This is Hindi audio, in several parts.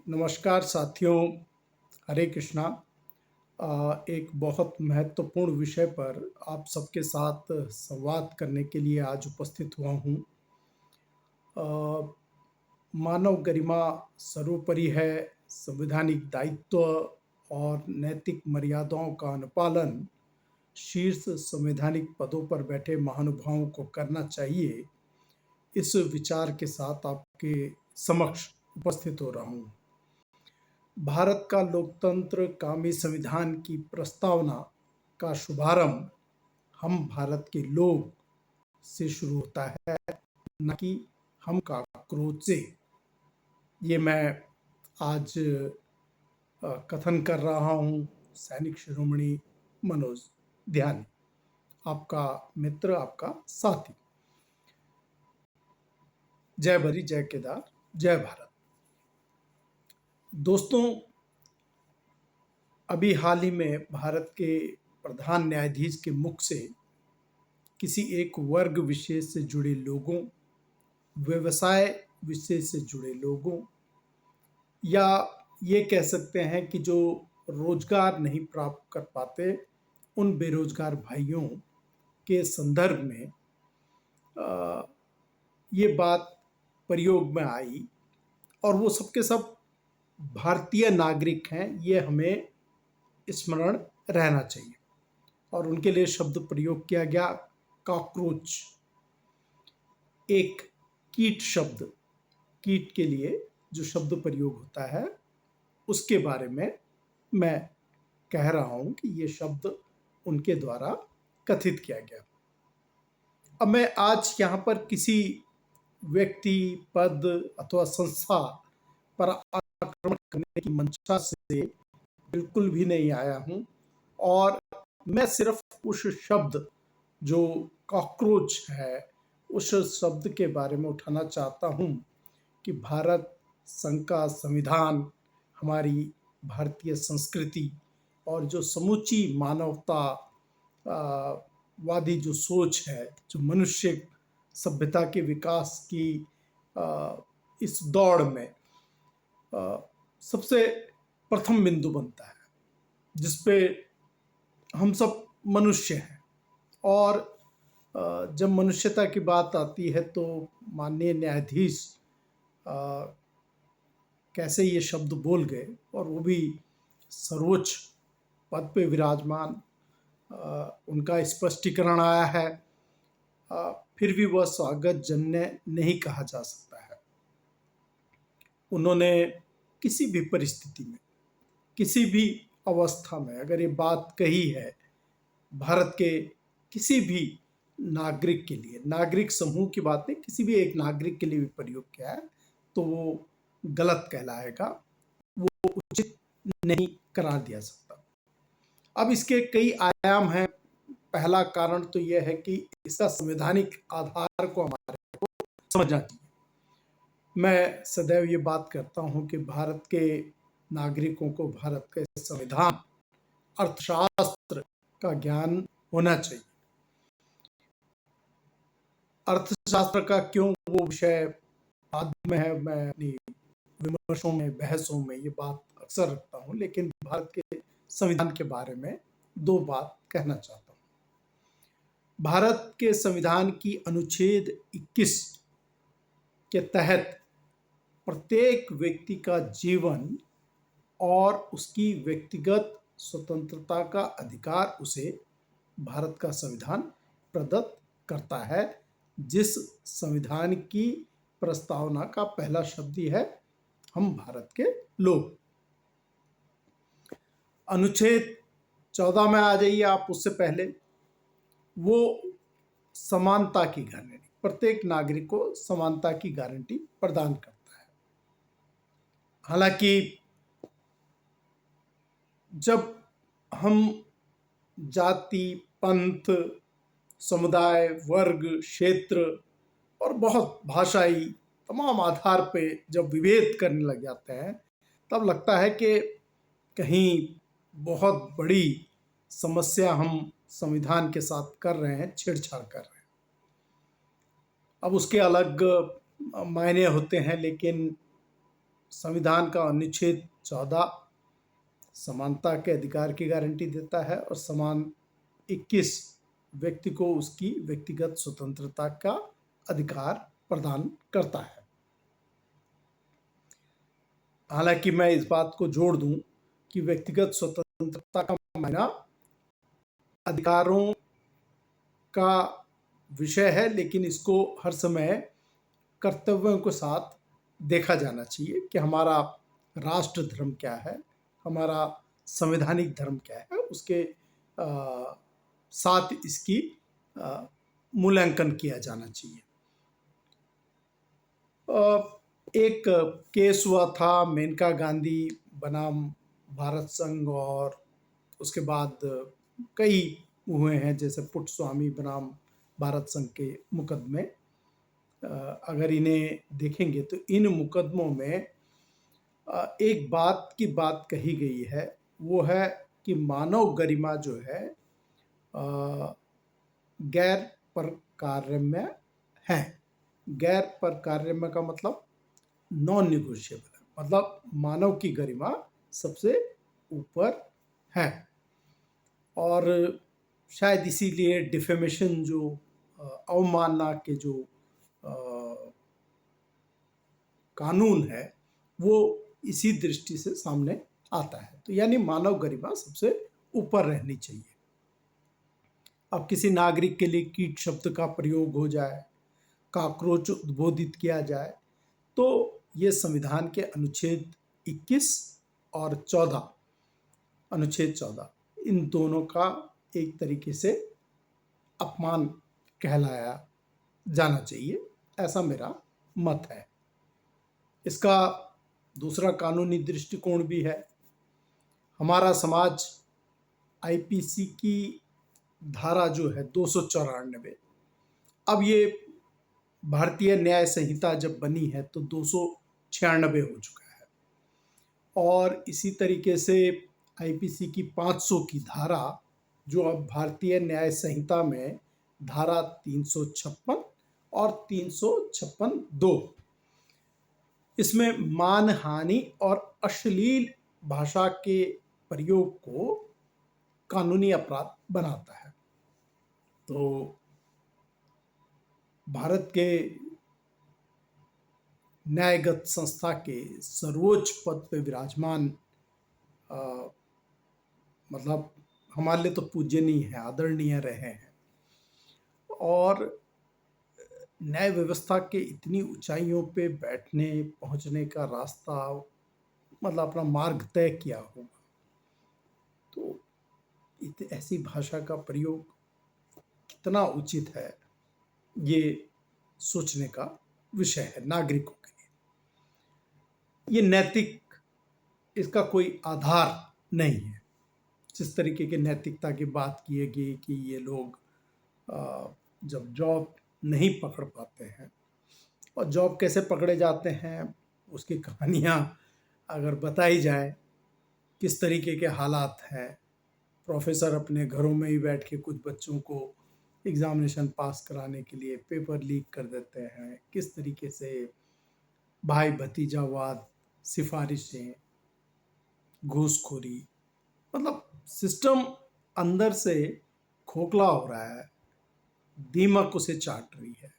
नमस्कार साथियों, हरे कृष्णा। एक बहुत महत्वपूर्ण विषय पर आप सबके साथ संवाद करने के लिए आज उपस्थित हुआ हूँ। अ, मानव गरिमा सर्वोपरि है, संवैधानिक दायित्व और नैतिक मर्यादाओं का अनुपालन शीर्ष संवैधानिक पदों पर बैठे महानुभावों को करना चाहिए। इस विचार के साथ आपके समक्ष उपस्थित हो रहा हूँ। भारत का लोकतंत्र कामी संविधान की प्रस्तावना का शुभारंभ हम भारत के लोग से शुरू होता है, न कि हम का क्रोध से। ये मैं आज कथन कर रहा हूँ सैनिक शिरोमणि मनोज ध्यानी, आपका मित्र, आपका साथी। जय बरी, जय केदार, जय भारत। दोस्तों, अभी हाल ही में भारत के प्रधान न्यायाधीश के मुख से किसी एक वर्ग विशेष से जुड़े लोगों, व्यवसाय विशेष से जुड़े लोगों, या ये कह सकते हैं कि जो रोजगार नहीं प्राप्त कर पाते, उन बेरोजगार भाइयों के संदर्भ में ये बात प्रयोग में आई, और वो सबके सब भारतीय नागरिक हैं, ये हमें स्मरण रहना चाहिए। और उनके लिए शब्द प्रयोग किया गया कॉकरोच, एक कीट शब्द, कीट के लिए जो शब्द प्रयोग होता है उसके बारे में मैं कह रहा हूं कि ये शब्द उनके द्वारा कथित किया गया। अब मैं आज यहाँ पर किसी व्यक्ति, पद अथवा संस्था पर आक्रमण करने की मंशा से बिल्कुल भी नहीं आया हूं, और मैं सिर्फ उस शब्द जो कॉकरोच है उस शब्द के बारे में उठाना चाहता हूं कि भारत संघ का संविधान, हमारी भारतीय संस्कृति और जो समूची मानवता वादी जो सोच है, जो मनुष्य सभ्यता के विकास की इस दौड़ में सबसे प्रथम बिंदु बनता है, जिसपे हम सब मनुष्य हैं। और जब मनुष्यता की बात आती है तो माननीय न्यायाधीश कैसे ये शब्द बोल गए, और वो भी सर्वोच्च पद पे विराजमान, उनका स्पष्टीकरण आया है, फिर भी वह स्वागत जन्य नहीं कहा जा सकता है। उन्होंने किसी भी परिस्थिति में, किसी भी अवस्था में अगर ये बात कही है भारत के किसी भी नागरिक के लिए, नागरिक समूह की बात नहीं, किसी भी एक नागरिक के लिए भी प्रयोग किया है, तो वो गलत कहलाएगा, वो उचित नहीं करार दिया सकता। अब इसके कई आयाम हैं। पहला कारण तो यह है कि इसका संवैधानिक आधार को हमारे को समझना चाहिए। मैं सदैव ये बात करता हूं कि भारत के नागरिकों को भारत के संविधान, अर्थशास्त्र का ज्ञान होना चाहिए। अर्थशास्त्र का क्यों, वो विषय बाद में है, मैं अपनी विमर्शों में, बहसों में ये बात अक्सर रखता हूं, लेकिन भारत के संविधान के बारे में दो बात कहना चाहता हूं। भारत के संविधान की अनुच्छेद 21 के तहत प्रत्येक व्यक्ति का जीवन और उसकी व्यक्तिगत स्वतंत्रता का अधिकार उसे भारत का संविधान प्रदत्त करता है, जिस संविधान की प्रस्तावना का पहला शब्द ही है हम भारत के लोग। अनुच्छेद 14 में आ जाइए आप, उससे पहले वो समानता की गारंटी, प्रत्येक नागरिक को समानता की गारंटी प्रदान करता है। हालांकि जब हम जाति, पंथ, समुदाय, वर्ग, क्षेत्र और बहुत भाषाई तमाम आधार पे जब विभेद करने लग जाते हैं, तब लगता है कि कहीं बहुत बड़ी समस्या हम संविधान के साथ कर रहे हैं, छेड़छाड़ कर रहे हैं। अब उसके अलग मायने होते हैं, लेकिन संविधान का अनुच्छेद 14 समानता के अधिकार की गारंटी देता है और समान 21 व्यक्ति को उसकी व्यक्तिगत स्वतंत्रता का अधिकार प्रदान करता है। हालांकि मैं इस बात को जोड़ दूं कि व्यक्तिगत स्वतंत्रता का मायना अधिकारों का विषय है, लेकिन इसको हर समय कर्तव्यों के साथ देखा जाना चाहिए कि हमारा राष्ट्र धर्म क्या है, हमारा संवैधानिक धर्म क्या है, उसके साथ इसकी मूल्यांकन किया जाना चाहिए। एक केस हुआ था मेनका गांधी बनाम भारत संघ, और उसके बाद कई हुए हैं जैसे पुट्टस्वामी बनाम भारत संघ के मुकदमे। अगर इन्हें देखेंगे तो इन मुकदमों में एक बात की बात कही गई है, वो है कि मानव गरिमा जो है गैर प्रकार्यम्य है। गैर प्रकार्यम्य का मतलब नॉन निगोशिएबल है, मतलब मानव की गरिमा सबसे ऊपर है। और शायद इसीलिए डिफेमेशन जो अवमानना के जो कानून है वो इसी दृष्टि से सामने आता है। तो यानी मानव गरिमा सबसे ऊपर रहनी चाहिए। अब किसी नागरिक के लिए कीट शब्द का प्रयोग हो जाए, काकरोच उद्बोधित किया जाए, तो ये संविधान के अनुच्छेद 21 और 14, अनुच्छेद 14, इन दोनों का एक तरीके से अपमान कहलाया जाना चाहिए, ऐसा मेरा मत है। इसका दूसरा कानूनी दृष्टिकोण भी है। हमारा समाज आईपीसी की धारा जो है 294, अब ये भारतीय न्याय संहिता जब बनी है तो 296 हो चुका है, और इसी तरीके से आईपीसी की 500 की धारा जो अब भारतीय न्याय संहिता में धारा 356 और 356(2), इसमें मानहानि और अश्लील भाषा के प्रयोग को कानूनी अपराध बनाता है। तो भारत के न्यायगत संस्था के सर्वोच्च पद पे विराजमान मतलब हमारे लिए तो पूजनीय है, आदरणीय रहे हैं, और न्याय व्यवस्था के इतनी ऊंचाइयों पे बैठने पहुंचने का रास्ता, मतलब अपना मार्ग तय किया होगा, तो ऐसी भाषा का प्रयोग कितना उचित है, ये सोचने का विषय है नागरिकों के लिए। ये नैतिक, इसका कोई आधार नहीं है। जिस तरीके की नैतिकता की बात की गई कि ये लोग जब जॉब नहीं पकड़ पाते हैं, और जॉब कैसे पकड़े जाते हैं उसकी कहानियाँ अगर बताई जाए, किस तरीके के हालात हैं। प्रोफेसर अपने घरों में ही बैठ के कुछ बच्चों को एग्ज़ामिनेशन पास कराने के लिए पेपर लीक कर देते हैं, किस तरीके से भाई भतीजावाद, सिफारिशें, घूसखोरी, मतलब सिस्टम अंदर से खोखला हो रहा है, दीमक उसे चाट रही है।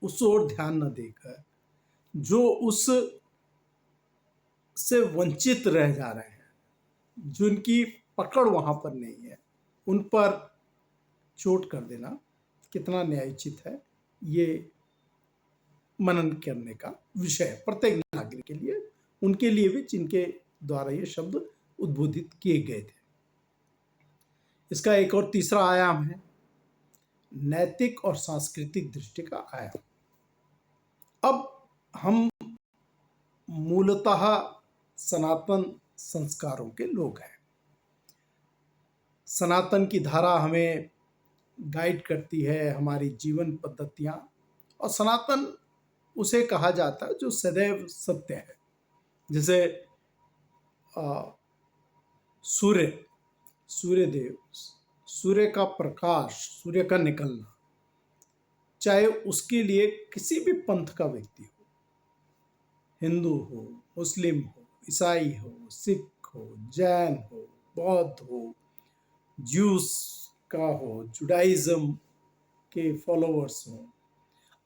उस ओर ध्यान न देकर जो उस से वंचित रह जा रहे हैं, जिनकी पकड़ वहां पर नहीं है, उन पर चोट कर देना कितना न्यायोचित है, ये मनन करने का विषय है प्रत्येक नागरिक के लिए, उनके लिए भी जिनके द्वारा ये शब्द उद्बोधित किए गए थे। इसका एक और तीसरा आयाम है नैतिक और सांस्कृतिक दृष्टि का आयाम। अब हम मूलतः सनातन संस्कारों के लोग हैं। सनातन की धारा हमें गाइड करती है, हमारी जीवन पद्धतियाँ, और सनातन उसे कहा जाता है जो सदैव सत्य है। जैसे सूर्यदेव, सूर्य का प्रकाश, सूर्य का निकलना, चाहे उसके लिए किसी भी पंथ का व्यक्ति हो, हिंदू हो, मुस्लिम हो, ईसाई हो, सिख हो, जैन हो, बौद्ध हो, ज्यूस का हो, जुडाइज्म के फॉलोअर्स हो,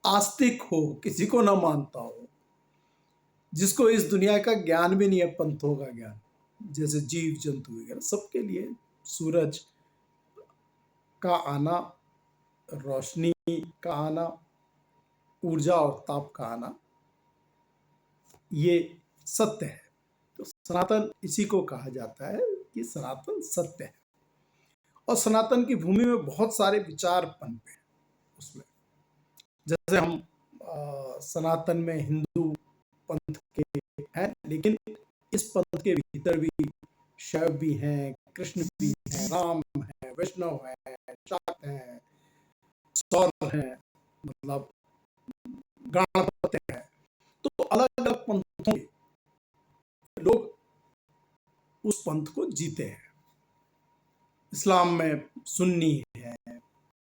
आस्तिक हो, किसी को ना मानता हो, जिसको इस दुनिया का ज्ञान भी नहीं है, पंथों का ज्ञान, जैसे जीव जंतु वगैरह, सबके लिए सूरज का आना, रोशनी का आना, ऊर्जा और ताप का आना, ये सत्य है। तो सनातन इसी को कहा जाता है कि सनातन सत्य है। और सनातन की भूमि में बहुत सारे विचार पनपे हैं उसमें। जैसे हम सनातन में हिंदू पंथ के हैं, लेकिन इस पंथ के भीतर भी शैव भी हैं, कृष्ण भी हैं, राम है, वैष्णव है, शाक्त है, सौर है, मतलब गणपत है। तो अलग अलग पंथों के लोग उस पंथ को जीते हैं। इस्लाम में सुन्नी है,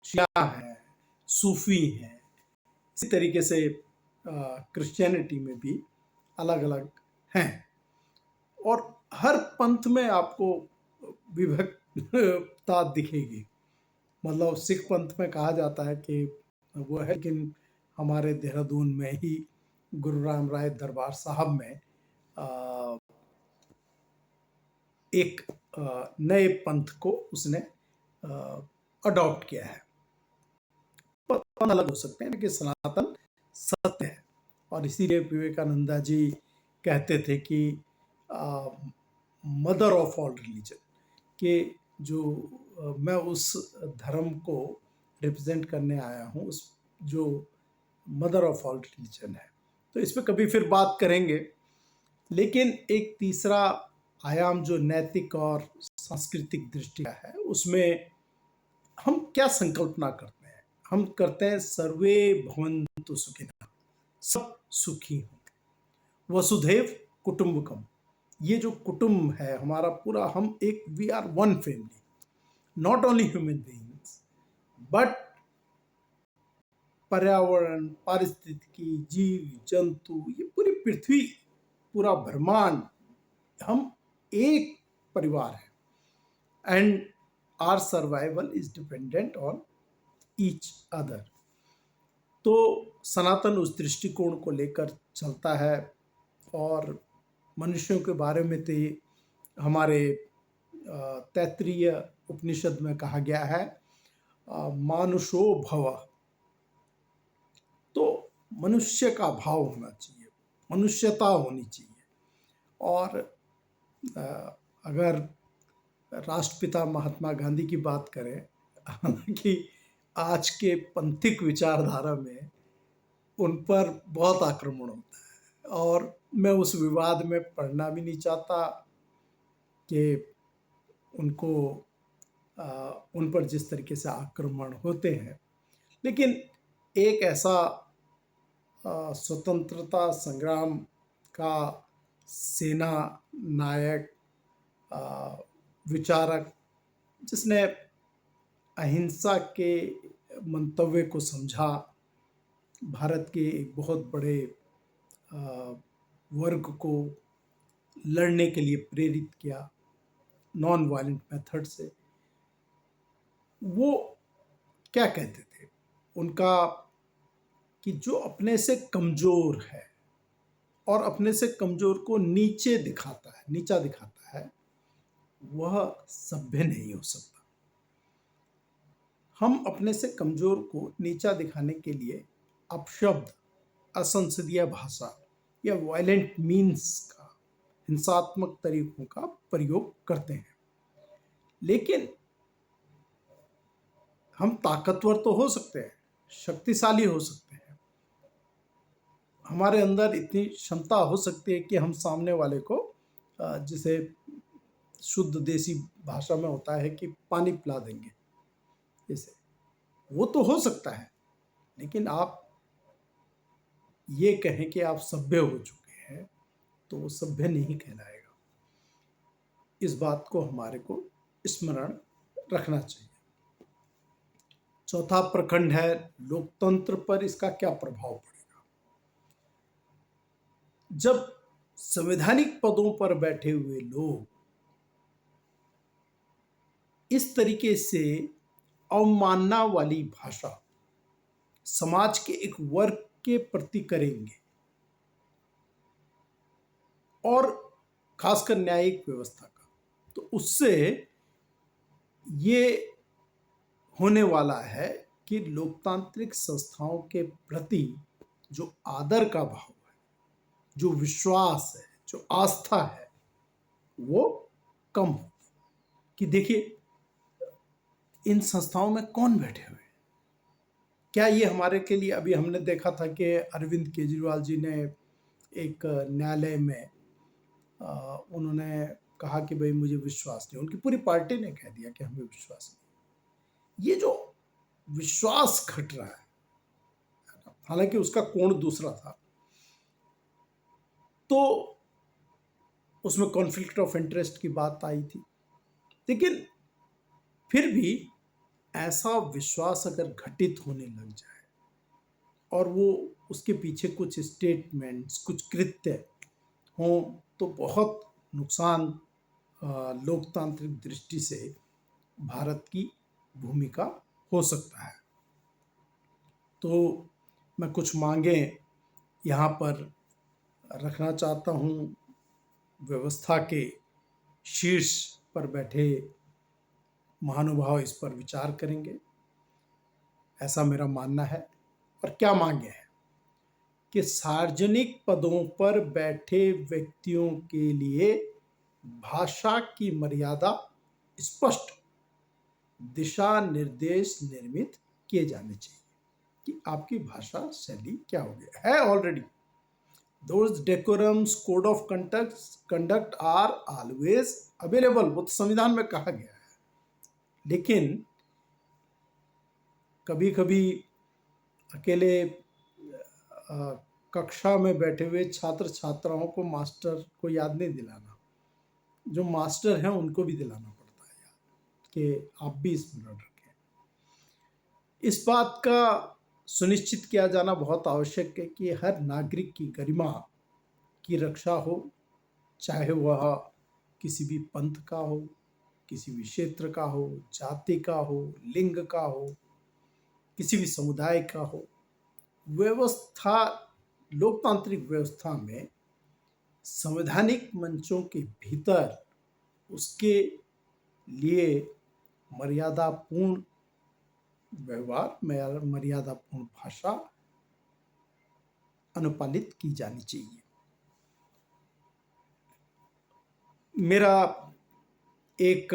शिया है, सूफी है। इसी तरीके से क्रिश्चियनिटी में भी अलग अलग हैं। और हर पंथ में आपको विभक्तता दिखेगी। मतलब सिख पंथ में कहा जाता है कि वो है, लेकिन हमारे देहरादून में ही गुरु राम राय दरबार साहब में एक नए पंथ को उसने अडॉप्ट किया है। पंथ अलग हो सकते हैं, लेकिन सनातन सत्य है। और इसीलिए विवेकानंदा जी कहते थे कि मदर ऑफ ऑल रिलीजन, कि जो मैं उस धर्म को रिप्रेजेंट करने आया हूँ, उस जो मदर ऑफ ऑल रिलीजन है। तो इस पर कभी फिर बात करेंगे। लेकिन एक तीसरा आयाम जो नैतिक और सांस्कृतिक दृष्टि का है, उसमें हम क्या संकल्पना करते हैं? हम करते हैं सर्वे भवन्तु सुखिनः, सब सुखी हों, वसुधैव कुटुंबकम। ये जो कुटुंब है हमारा पूरा, हम एक we are one family, not only human beings but पर्यावरण, पारिस्थितिकी, जीव जंतु, ये पूरी पृथ्वी, पूरा ब्रह्मांड, हम एक परिवार है। And our survival is dependent on each other. तो सनातन उस दृष्टिकोण को लेकर चलता है। और मनुष्यों के बारे में तो हमारे तैत्तिरीय उपनिषद में कहा गया है, मानुषो भव। तो मनुष्य का भाव होना चाहिए, मनुष्यता होनी चाहिए। और अगर राष्ट्रपिता महात्मा गांधी की बात करें, हालांकि आज के पंथिक विचारधारा में उन पर बहुत आक्रमण होता है, और मैं उस विवाद में पढ़ना भी नहीं चाहता कि उनको उन पर जिस तरीके से आक्रमण होते हैं। लेकिन एक ऐसा स्वतंत्रता संग्राम का सेना नायक, विचारक, जिसने अहिंसा के मंतव्य को समझा, भारत के एक बहुत बड़े वर्ग को लड़ने के लिए प्रेरित किया नॉन वायलेंट मेथड से, वो क्या कहते थे? उनका कि जो अपने से कमज़ोर है और अपने से कमज़ोर को नीचे दिखाता है, नीचा दिखाता है, वह सभ्य नहीं हो सकता। हम अपने से कमज़ोर को नीचा दिखाने के लिए अपशब्द, असंसदीय भाषा या वायलेंट मीन्स का, हिंसात्मक तरीकों का प्रयोग करते हैं। लेकिन हम ताकतवर तो हो सकते हैं, शक्तिशाली हो सकते हैं, हमारे अंदर इतनी क्षमता हो सकती है कि हम सामने वाले को, जिसे शुद्ध देसी भाषा में होता है कि पानी पिला देंगे, जैसे वो तो हो सकता है। लेकिन आप ये कहें कि आप सभ्य हो चुके हैं, तो वो सभ्य नहीं कहलाएगा। इस बात को हमारे को स्मरण रखना चाहिए। चौथा प्रखंड है लोकतंत्र पर इसका क्या प्रभाव पड़ेगा। जब संवैधानिक पदों पर बैठे हुए लोग इस तरीके से अवमानना वाली भाषा समाज के एक वर्ग के प्रति करेंगे, और खासकर न्यायिक व्यवस्था का, तो उससे ये होने वाला है कि लोकतांत्रिक संस्थाओं के प्रति जो आदर का भाव है, जो विश्वास है, जो आस्था है, वो कम हो। कि देखिए, इन संस्थाओं में कौन बैठे हुए हैं? क्या ये हमारे के लिए, अभी हमने देखा था कि अरविंद केजरीवाल जी ने एक न्यायालय में उन्होंने कहा कि भाई मुझे विश्वास नहीं, उनकी पूरी पार्टी ने कह दिया कि हमें विश्वास नहीं। ये जो विश्वास घट रहा है, हालांकि उसका कोण दूसरा था, तो उसमें कॉन्फ्लिक्ट ऑफ इंटरेस्ट की बात आई थी, लेकिन फिर भी ऐसा विश्वास अगर घटित होने लग जाए और वो उसके पीछे कुछ स्टेटमेंट्स, कुछ कृत्य हों, तो बहुत नुकसान लोकतांत्रिक दृष्टि से भारत की भूमिका हो सकता है। तो मैं कुछ मांगें यहाँ पर रखना चाहता हूँ। व्यवस्था के शीर्ष पर बैठे महानुभाव इस पर विचार करेंगे, ऐसा मेरा मानना है। और क्या मांगे हैं कि सार्वजनिक पदों पर बैठे व्यक्तियों के लिए भाषा की मर्यादा स्पष्ट दिशा निर्देश निर्मित किए जाने चाहिए कि आपकी भाषा शैली क्या होगी। है already, those decorums code of conduct are always available, वो तो संविधान में कहा गया है। लेकिन कभी कभी अकेले कक्षा में बैठे हुए छात्र छात्राओं को मास्टर को याद नहीं दिलाना, जो मास्टर हैं उनको भी दिलाना पड़ता है याद कि आप भी स्मरण रखें। इस बात का सुनिश्चित किया जाना बहुत आवश्यक है कि हर नागरिक की गरिमा की रक्षा हो, चाहे वह किसी भी पंथ का हो, किसी भी क्षेत्र का हो, जाति का हो, लिंग का हो, किसी भी समुदाय का हो। व्यवस्था, लोकतांत्रिक व्यवस्था में संवैधानिक मंचों के भीतर उसके लिए मर्यादापूर्ण व्यवहार, मर्यादापूर्ण भाषा अनुपालित की जानी चाहिए। मेरा एक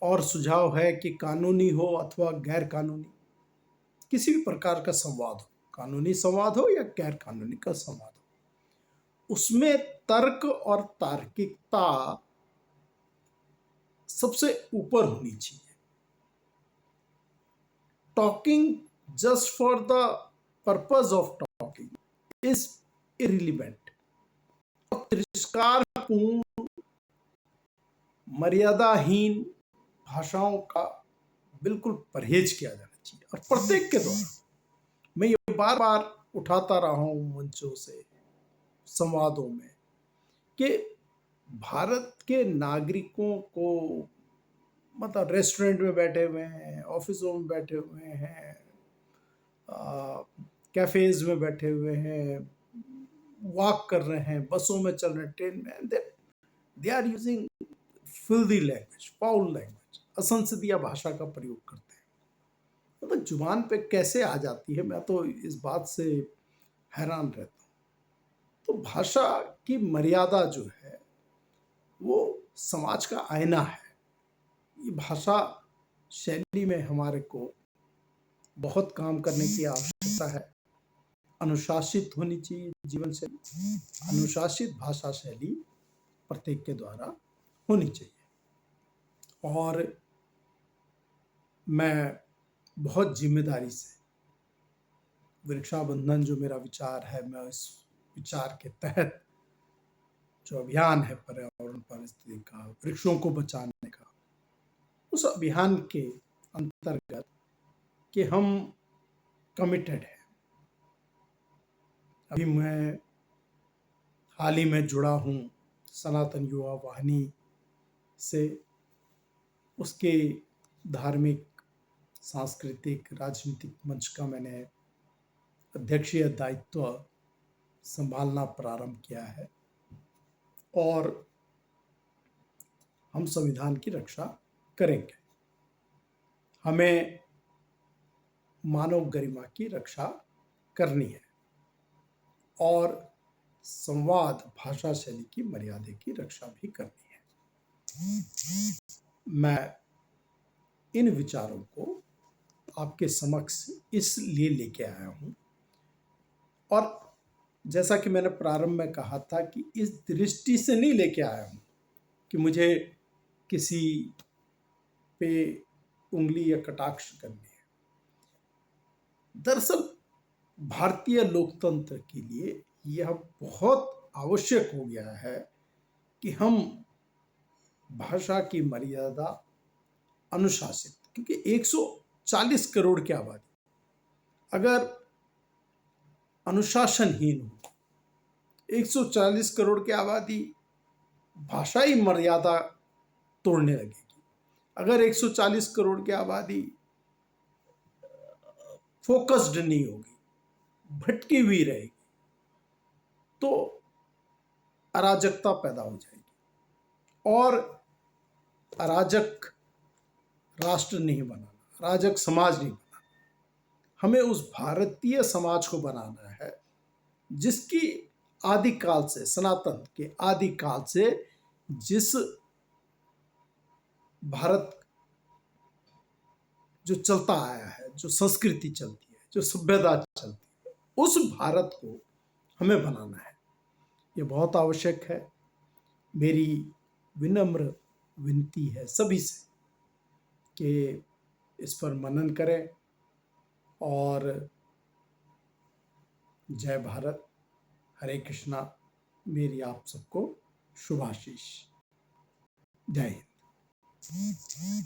और सुझाव है कि कानूनी हो अथवा गैर कानूनी, किसी भी प्रकार का संवाद हो, कानूनी संवाद हो या गैर कानूनी का संवाद हो, उसमें तर्क और तार्किकता सबसे ऊपर होनी चाहिए। Talking just for the purpose of talking is irrelevant. तिरस्कारपूर्ण, मर्यादाहीन भाषाओं का बिल्कुल परहेज किया जाना चाहिए। और प्रत्येक के द्वारा, मैं ये बार बार उठाता रहा हूं मंचों से, संवादों में, कि भारत के नागरिकों को, मतलब रेस्टोरेंट में बैठे हुए हैं, ऑफिसों में बैठे हुए हैं, कैफेज में बैठे हुए हैं, वॉक कर रहे हैं, बसों में चल रहे हैं, ट्रेन में, they are using filthy language, foul language, असंसदीय भाषा का प्रयोग करते हैं। मतलब जुबान पे कैसे आ जाती है, मैं तो इस बात से हैरान रहता हूँ। तो भाषा की मर्यादा जो है वो समाज का आईना है। ये भाषा शैली में हमारे को बहुत काम करने की आवश्यकता है। अनुशासित होनी चाहिए जीवन शैली, अनुशासित भाषा शैली प्रत्येक के द्वारा होनी चाहिए। और मैं बहुत जिम्मेदारी से वृक्षाबंधन जो मेरा विचार है, मैं इस विचार के तहत जो अभियान है पर्यावरण परिस्थिति का, वृक्षों को बचाने का, उस अभियान के अंतर्गत कि हम कमिटेड हैं। अभी मैं हाल ही में जुड़ा हूँ सनातन युवा वाहिनी से। उसके धार्मिक, सांस्कृतिक, राजनीतिक मंच का मैंने अध्यक्षीय दायित्व संभालना प्रारंभ किया है और हम संविधान की रक्षा करेंगे। हमें मानव गरिमा की रक्षा करनी है और संवाद भाषा शैली की मर्यादा की रक्षा भी करनी है। मैं इन विचारों को आपके समक्ष इसलिए लेके आया हूं और जैसा कि मैंने प्रारंभ में कहा था कि इस दृष्टि से नहीं लेके आया हूं कि मुझे किसी पे उंगली या कटाक्ष करनी है। दरअसल भारतीय लोकतंत्र के लिए यह बहुत आवश्यक हो गया है कि हम भाषा की मर्यादा अनुशासित, क्योंकि 140 करोड़ की आबादी अगर अनुशासनहीन हो, 140 करोड़ की आबादी भाषाई मर्यादा तोड़ने लगेगी, अगर 140 करोड़ की आबादी फोकस्ड नहीं होगी, भटकी हुई रहेगी, तो अराजकता पैदा हो जाएगी और अराजक राष्ट्र नहीं बनाना, अराजक समाज नहीं बनाना। हमें उस भारतीय समाज को बनाना है जिसकी आदिकाल से, सनातन के आदिकाल से जिस भारत जो चलता आया है, जो संस्कृति चलती है, जो सभ्यता चलती है, उस भारत को हमें बनाना है। ये बहुत आवश्यक है। मेरी विनम्र विनती है सभी से कि इस पर मनन करें और जय भारत, हरे कृष्णा। मेरी आप सबको शुभाशीष। जय हिंद।